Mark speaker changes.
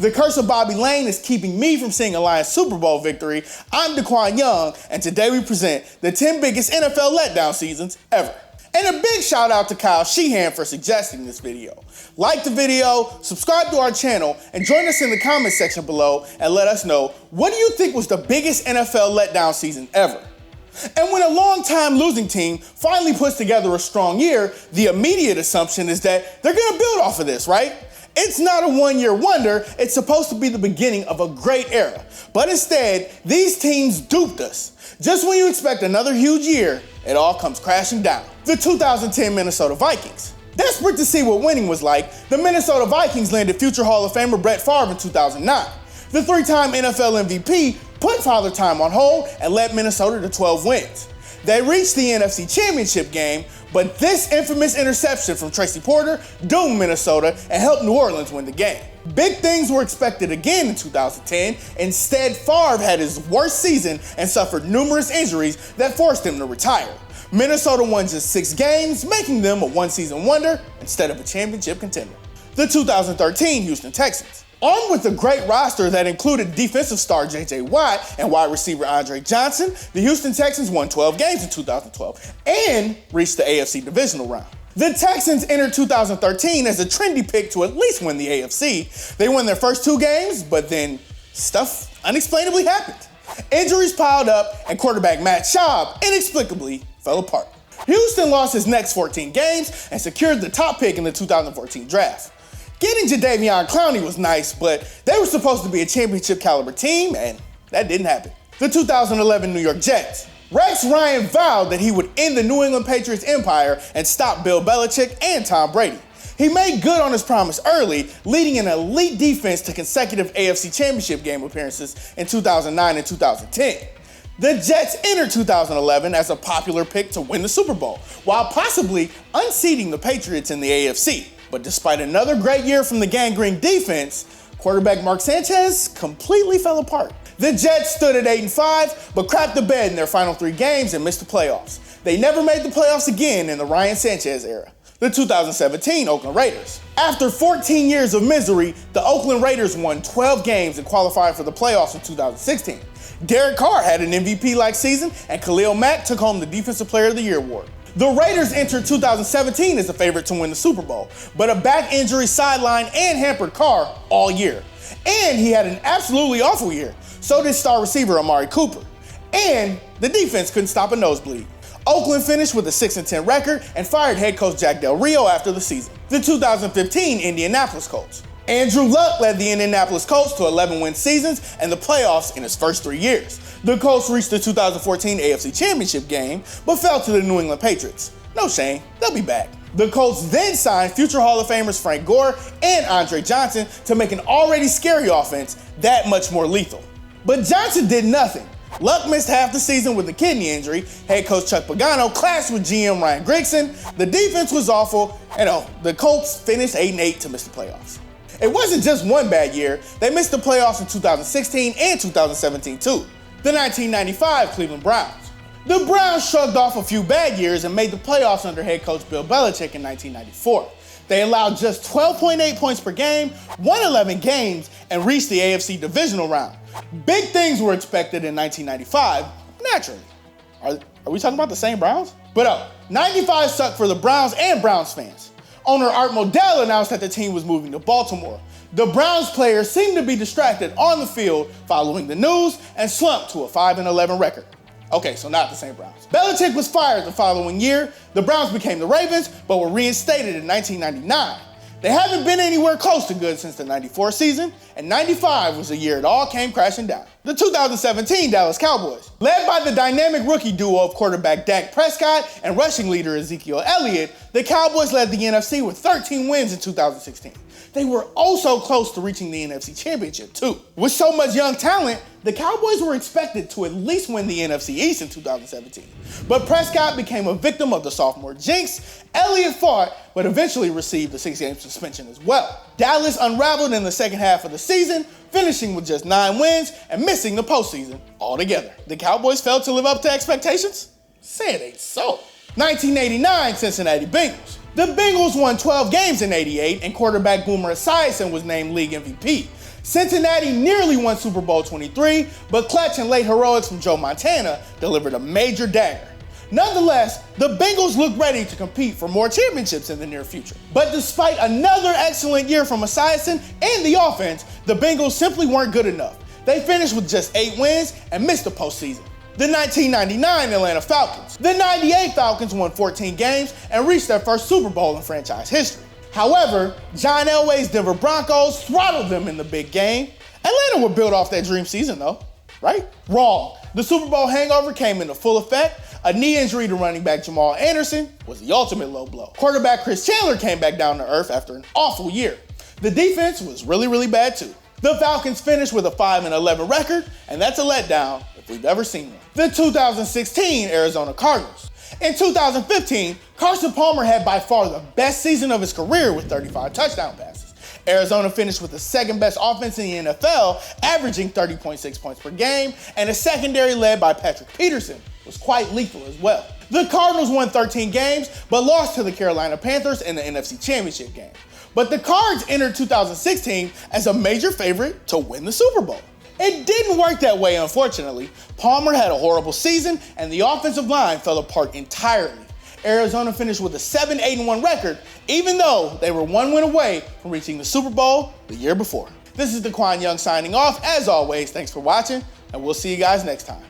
Speaker 1: The curse of Bobby Lane is keeping me from seeing a Lions Super Bowl victory. I'm DeQwan Young, and today we present the 10 biggest NFL letdown seasons ever. And a big shout out to Kyle Sheehan for suggesting this video. Like the video, subscribe to our channel, and join us in the comment section below and let us know, what do you think was the biggest NFL letdown season ever? And when a long-time losing team finally puts together a strong year, the immediate assumption is that they're gonna build off of this, right? It's not a one-year wonder, it's supposed to be the beginning of a great era. But instead, these teams duped us. Just when you expect another huge year, it all comes crashing down. The 2010 Minnesota Vikings. Desperate to see what winning was like, the Minnesota Vikings landed future Hall of Famer Brett Favre in 2009. The three-time NFL MVP put Father Time on hold and led Minnesota to 12 wins. They reached the NFC Championship game, but this infamous interception from Tracy Porter doomed Minnesota and helped New Orleans win the game. Big things were expected again in 2010. Instead, Favre had his worst season and suffered numerous injuries that forced him to retire. Minnesota won just 6 games, making them a one-season wonder instead of a championship contender. The 2013 Houston Texans. Armed with a great roster that included defensive star J.J. Watt and wide receiver Andre Johnson, the Houston Texans won 12 games in 2012 and reached the AFC divisional round. The Texans entered 2013 as a trendy pick to at least win the AFC. They won their first 2 games, but then stuff unexplainably happened. Injuries piled up and quarterback Matt Schaub inexplicably fell apart. Houston lost his next 14 games and secured the top pick in the 2014 draft. Getting Jadeveon Clowney was nice, but they were supposed to be a championship caliber team, and that didn't happen. The 2011 New York Jets. Rex Ryan vowed that he would end the New England Patriots empire and stop Bill Belichick and Tom Brady. He made good on his promise early, leading an elite defense to consecutive AFC Championship game appearances in 2009 and 2010. The Jets entered 2011 as a popular pick to win the Super Bowl, while possibly unseating the Patriots in the AFC. But despite another great year from the gangrene defense, quarterback Mark Sanchez completely fell apart. The Jets stood at 8-5, but crapped the bed in their final 3 games and missed the playoffs. They never made the playoffs again in the Ryan Sanchez era. The 2017 Oakland Raiders. After 14 years of misery, the Oakland Raiders won 12 games and qualified for the playoffs in 2016. Derek Carr had an MVP-like season, and Khalil Mack took home the Defensive Player of the Year award. The Raiders entered 2017 as a favorite to win the Super Bowl, but a back injury sidelined and hampered Carr all year. And he had an absolutely awful year. So did star receiver Amari Cooper. And the defense couldn't stop a nosebleed. Oakland finished with a 6-10 record and fired head coach Jack Del Rio after the season. The 2015 Indianapolis Colts. Andrew Luck led the Indianapolis Colts to 11-win seasons and the playoffs in his first 3 years. The Colts reached the 2014 AFC Championship game, but fell to the New England Patriots. No shame, they'll be back. The Colts then signed future Hall of Famers Frank Gore and Andre Johnson to make an already scary offense that much more lethal. But Johnson did nothing. Luck missed half the season with a kidney injury. Head coach Chuck Pagano clashed with GM Ryan Grigson. The defense was awful, and the Colts finished 8-8 to miss the playoffs. It wasn't just one bad year. They missed the playoffs in 2016 and 2017 too. The 1995 Cleveland Browns. The Browns shrugged off a few bad years and made the playoffs under head coach Bill Belichick in 1994. They allowed just 12.8 points per game, won 11 games, and reached the AFC divisional round. Big things were expected in 1995, naturally. Are we talking about the same Browns? But 95 sucked for the Browns and Browns fans. Owner Art Modell announced that the team was moving to Baltimore. The Browns players seemed to be distracted on the field following the news and slumped to a 5-11 record. Okay, so not the same Browns. Belichick was fired the following year. The Browns became the Ravens, but were reinstated in 1999. They haven't been anywhere close to good since the 94 season, and 95 was the year it all came crashing down. The 2017 Dallas Cowboys. Led by the dynamic rookie duo of quarterback Dak Prescott and rushing leader Ezekiel Elliott, the Cowboys led the NFC with 13 wins in 2016. They were also close to reaching the NFC Championship too. With so much young talent, the Cowboys were expected to at least win the NFC East in 2017. But Prescott became a victim of the sophomore jinx. Elliott fought, but eventually received a 6-game suspension as well. Dallas unraveled in the second half of the season, finishing with just 9 wins and missing the postseason altogether. The Cowboys failed to live up to expectations? Say it ain't so. 1989 Cincinnati Bengals. The Bengals won 12 games in '88, and quarterback Boomer Esiason was named league MVP. Cincinnati nearly won Super Bowl 23, but clutch and late heroics from Joe Montana delivered a major dagger. Nonetheless, the Bengals look ready to compete for more championships in the near future. But despite another excellent year from Esiason and the offense, the Bengals simply weren't good enough. They finished with just 8 wins and missed the postseason. The 1999 Atlanta Falcons. The 98 Falcons won 14 games and reached their first Super Bowl in franchise history. However, John Elway's Denver Broncos throttled them in the big game. Atlanta would build off that dream season though, right? Wrong. The Super Bowl hangover came into full effect. A knee injury to running back Jamal Anderson was the ultimate low blow. Quarterback Chris Chandler came back down to earth after an awful year. The defense was really bad too. The Falcons finished with a 5-11 record, and that's a letdown if we've ever seen one. The 2016 Arizona Cardinals. In 2015, Carson Palmer had by far the best season of his career with 35 touchdown passes. Arizona finished with the second best offense in the NFL, averaging 30.6 points per game, and a secondary led by Patrick Peterson was quite lethal as well. The Cardinals won 13 games, but lost to the Carolina Panthers in the NFC Championship game. But the Cards entered 2016 as a major favorite to win the Super Bowl. It didn't work that way, unfortunately. Palmer had a horrible season, and the offensive line fell apart entirely. Arizona finished with a 7-8-1 record, even though they were 1 win away from reaching the Super Bowl the year before. This is DeQwan Young signing off. As always, thanks for watching, and we'll see you guys next time.